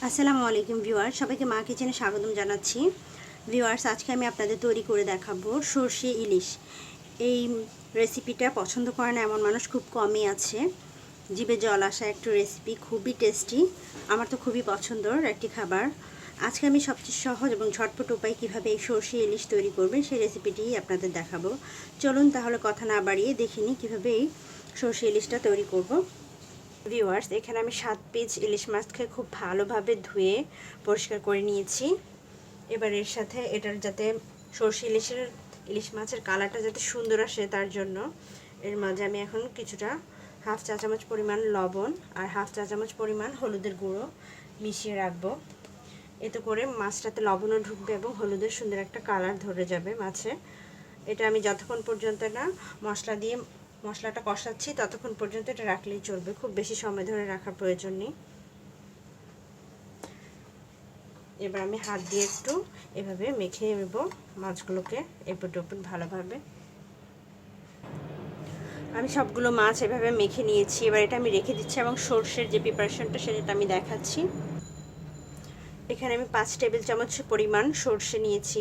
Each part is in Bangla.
আসসালামু আলাইকুম ভিউয়ার্স, সবাইকে মা কিচেনে স্বাগতম জানাচ্ছি। ভিউয়ার্স, আজকে আমি আপনাদের তৈরি করে দেখাবো সরষে ইলিশ। এই রেসিপিটা পছন্দ করে না এমন মানুষ খুব কমই আছে। জিভে জল আসা একটু রেসিপি, খুবই টেস্টি, আমার তো খুবই পছন্দের একটি খাবার। আজকে আমি সবচেয়ে সহজ এবং ঝটপট উপায় কীভাবে এই সরষে ইলিশ তৈরি করবেন সেই রেসিপিটি আপনাদের দেখাবো। চলুন তাহলে কথা না বাড়িয়ে দেখে নিই কীভাবে এই সরষে ইলিশটা তৈরি করব। ভিউয়ার্স, এখানে আমি 7 পিস ইলিশ মাছকে খুব ভালোভাবে ধুয়ে পরিষ্কার করে নিয়েছি। এবার এর সাথে এটার যাতে সরষে ইলিশ মাছের কালারটা যাতে সুন্দর আসে তার জন্য এর মাঝে আমি এখন কিছুটা হাফ চা চামচ পরিমাণ লবণ আর হাফ চা চামচ পরিমাণ হলুদের গুঁড়ো মিশিয়ে রাখবো। এতে করে মাছটাতে লবণও ঢুকবে এবং হলুদের সুন্দর একটা কালার ধরে যাবে মাছে। এটা আমি যতক্ষণ পর্যন্ত না মশলাটা কষাচ্ছি ততক্ষণ পর্যন্ত এটা রাখলেই চলবে, খুব বেশি সময় ধরে রাখার প্রয়োজন নেই। এবার আমি হাত দিয়ে একটু এভাবে মেখে নেব মাছগুলোকে এপট ওপট ভালোভাবে। আমি সবগুলো মাছ এভাবে মেখে নিয়েছি। এবার এটা আমি রেখে দিচ্ছি এবং সরষের যে প্রিপারেশনটা সেটা আমি দেখাচ্ছি। এখানে আমি 5 টেবিল চামচ পরিমাণ সরষে নিয়েছি।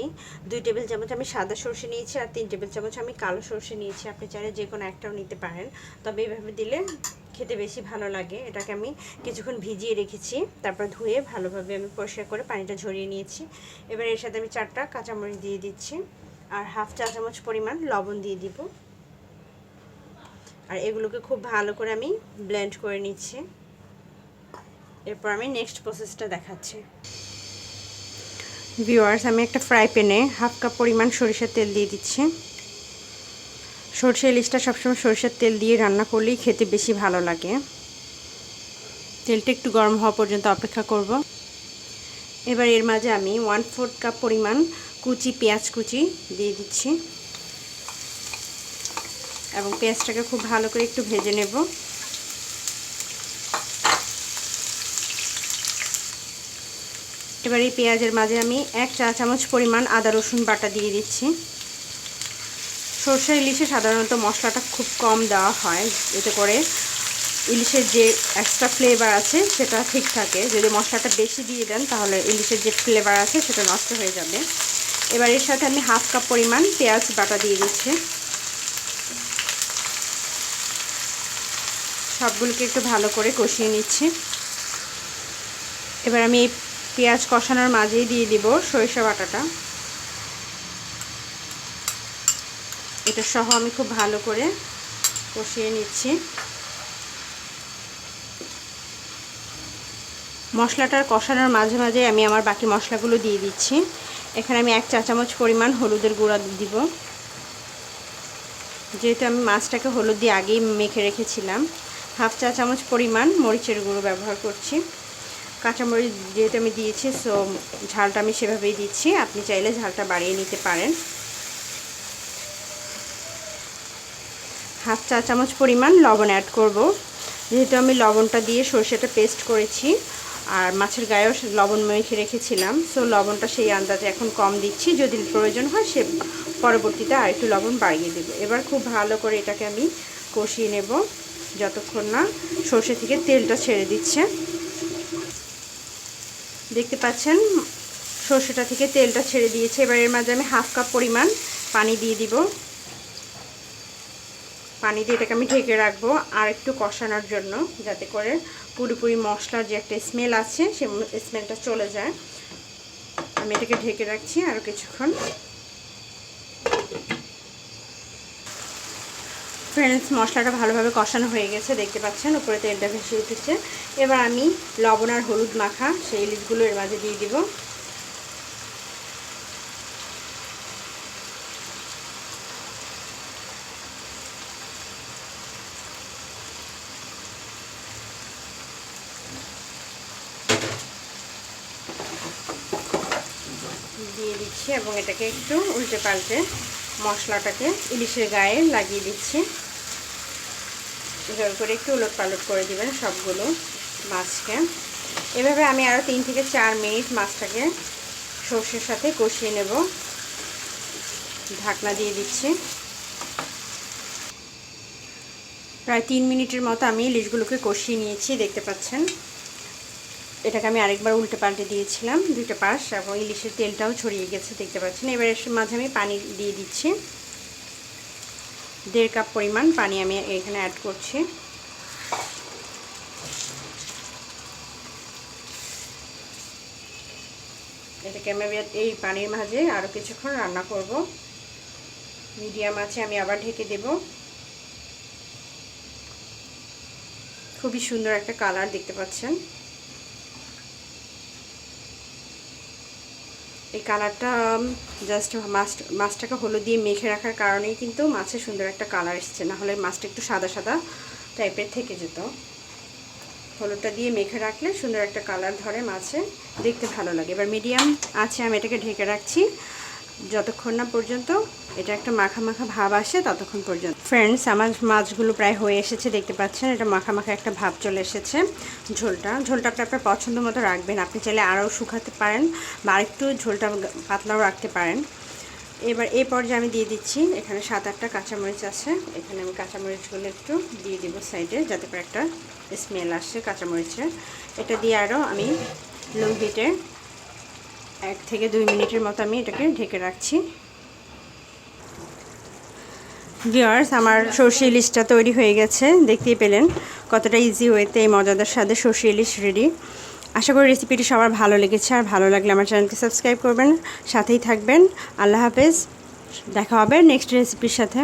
2 টেবিল চামচ আমি সাদা সরষে নিয়েছি আর 3 টেবিল চামচ আমি কালো সরষে নিয়েছি। আপনি চাইলে যে কোনো একটাও নিতে পারেন, তবে এইভাবে দিলে খেতে বেশি ভালো লাগে। এটাকে আমি কিছুক্ষণ ভিজিয়ে রেখেছি, তারপর ধুয়ে ভালোভাবে আমি পরিষ্কার করে পানিটা ঝরিয়ে নিয়েছি। এবার এর সাথে আমি 4টা কাঁচামরিচ দিয়ে দিচ্ছি আর হাফ চা চামচ পরিমাণ লবণ দিয়ে দিব। আর এগুলোকে খুব ভালো করে আমি ব্লেন্ড করে নিচ্ছি। এরপর আমি নেক্সট প্রসেসটা দেখাচ্ছি। ভিউয়ার্স, আমি একটা ফ্রাই প্যানে হাফ কাপ পরিমাণ সরিষার তেল দিয়ে দিচ্ছি। সরষে ইলিশটা সবসময় সরিষার তেল দিয়ে রান্না করলেই খেতে বেশি ভালো লাগে। তেলটা একটু গরম হওয়া পর্যন্ত অপেক্ষা করব। এবার এর মাঝে আমি 1/4 কাপ পরিমাণ পেঁয়াজ কুচি দিয়ে দিচ্ছি এবং পেঁয়াজটাকে খুব ভালো করে একটু ভেজে নেব। এবার এই পেঁয়াজের মাঝে আমি 1 চা চামচ পরিমাণ আদা রসুন বাটা দিয়ে দিচ্ছি। সরষে ইলিশে সাধারণত মশলাটা খুব কম দেওয়া হয়, এতে করে ইলিশের যে এক্সট্রা ফ্লেভার আছে সেটা ঠিক থাকে। যদি মশলাটা বেশি দিয়ে দেন তাহলে ইলিশের যে ফ্লেভার আছে সেটা নষ্ট হয়ে যাবে। এবার এর সাথে আমি হাফ কাপ পরিমাণ পেঁয়াজ বাটা দিয়ে দিচ্ছি। সবগুলোকে একটু ভালো করে কষিয়ে নিচ্ছি। এবার আমি এই পেঁয়াজ কষানোর মাঝেই দিয়ে দিব সরিষা বাটাটা। এটা সহ আমি খুব ভালো করে কষিয়ে নিচ্ছি। মশলাটার কষানোর মাঝে মাঝে আমি আমার বাকি মশলাগুলো দিয়ে দিচ্ছি। এখানে আমি 1 চা চামচ পরিমাণ হলুদের গুঁড়া দিব, যেহেতু আমি মাছটাকে হলুদ দিয়ে আগেই মেখে রেখেছিলাম। হাফ চা চামচ পরিমাণ মরিচের গুঁড়ো ব্যবহার করছি। কাঁচামরিচ যেহেতু আমি দিয়েছি, সো ঝালটা আমি সেভাবেই দিচ্ছি, আপনি চাইলে ঝালটা বাড়িয়ে নিতে পারেন। হাফ চা চামচ পরিমাণ লবণ অ্যাড করব, যেহেতু আমি লবণটা দিয়ে সরষেটা পেস্ট করেছি আর মাছের গায়েও লবণ মেখে রেখেছিলাম, সো লবণটা সেই আন্দাজে এখন কম দিচ্ছি। যদি প্রয়োজন হয় সে পরবর্তীতে আর একটু লবণ বাড়িয়ে দেব। এবার খুব ভালো করে এটাকে আমি কষিয়ে নেব যতক্ষণ না সরষে থেকে তেলটা ছেড়ে দিচ্ছে। দেখতে পাচ্ছেন সরষেটা থেকে তেলটা ছেড়ে দিয়েছে। এবার এর মাঝে আমি হাফ কাপ পরিমাণ পানি দিয়ে দিব। পানি দিয়ে এটাকে আমি ঢেকে রাখবো আর একটু কষানোর জন্য, যাতে করে পুরোপুরি মশলার যে একটা স্মেল আছে সে স্মেলটা চলে যায়। আমি এটাকে ঢেকে রাখছি আরও কিছুক্ষণ। ফ্রেন্ডস, মশলাটা ভালোভাবে কষানো হয়ে গেছে, দেখতে পাচ্ছেন উপরে তেলটা ভেসে উঠেছে। এবার আমি লবণ আর হলুদ মাখা সেই ইলিশগুলো এর মাঝে দিয়ে দিব। দিয়ে দিচ্ছি এবং এটাকে একটু উল্টে পাল্টে মশলাটাকে ইলিশের গায়ে লাগিয়ে দিচ্ছি। এভাবে করে একটু উলট পালট করে দিবেন সবগুলো মাছকে। এভাবে আমি আরও 3 থেকে 4 মিনিট মাছটাকে সর্ষের সাথে কষিয়ে নেব। ঢাকনা দিয়ে দিচ্ছি। প্রায় 3 মিনিটের মতো আমি ইলিশগুলোকে কষিয়ে নিয়েছি, দেখতে পাচ্ছেন। এটাকে আমি আরেকবার উল্টে পাল্টে দিয়েছিলাম দুইটা পাশ, এবং ইলিশের তেলটাও ছড়িয়ে গেছে দেখতে পাচ্ছেন। এবার এর মাঝে আমি পানি দিয়ে দিচ্ছি, 1.5 কাপ পরিমাণ পানি আমি এখানে অ্যাড করছি। এটাকে আমি এই পানির মাঝে আরও কিছুক্ষণ রান্না করব। মিডিয়াম আছে আমি আবার ঢেকে দেব। খুবই সুন্দর একটা কালার দেখতে পাচ্ছেন। এই কালারটা জাস্ট মাছটাকে হলুদ দিয়ে মেখে রাখার কারণেই কিন্তু মাছের সুন্দর একটা কালার এসছে, না হলে মাছটা একটু সাদা সাদা টাইপের থেকে যেত। হলুদটা দিয়ে মেখে রাখলে সুন্দর একটা কালার ধরে মাছে, দেখতে ভালো লাগে। এবার মিডিয়াম আছে আমি এটাকে ঢেকে রাখছি যতক্ষণ না পর্যন্ত এটা একটা মাখা মাখা ভাব আসে ততক্ষণ পর্যন্ত। ফ্রেন্ডস, আমার মাছগুলো প্রায় হয়ে এসেছে দেখতে পাচ্ছেন। এটা মাখা মাখা একটা ভাব চলে এসেছে। ঝোলটা আপনার পছন্দ মতো রাখবেন, আপনি চাইলে আরও শুকাতে পারেন বা আরেকটু ঝোলটা পাতলাও রাখতে পারেন। এবার এই পর্যায়ে আমি দিয়ে দিচ্ছি এখানে 7-8টা কাঁচামরিচ আছে, এখানে আমি কাঁচামরিচগুলো একটু দিয়ে দিব সাইডে, যাতে করে একটা স্মেল আসে কাঁচামরিচের। এটা দিয়ে আরও আমি লো হিটে 1 থেকে 2 মিনিটের মতো আমি এটাকে ঢেকে রাখছি। ভিউয়ার্স, আমার সরষে ইলিশটা তৈরি হয়ে গেছে, দেখতেই পেলেন কতটা ইজি ওয়েতে এই মজাদার স্বাদের সরষে ইলিশ রেডি। আশা করি রেসিপিটি সবার ভালো লেগেছে, আর ভালো লাগলে আমার চ্যানেলটি সাবস্ক্রাইব করবেন, সাথেই থাকবেন। আল্লাহ হাফেজ, দেখা হবে নেক্সট রেসিপির সাথে।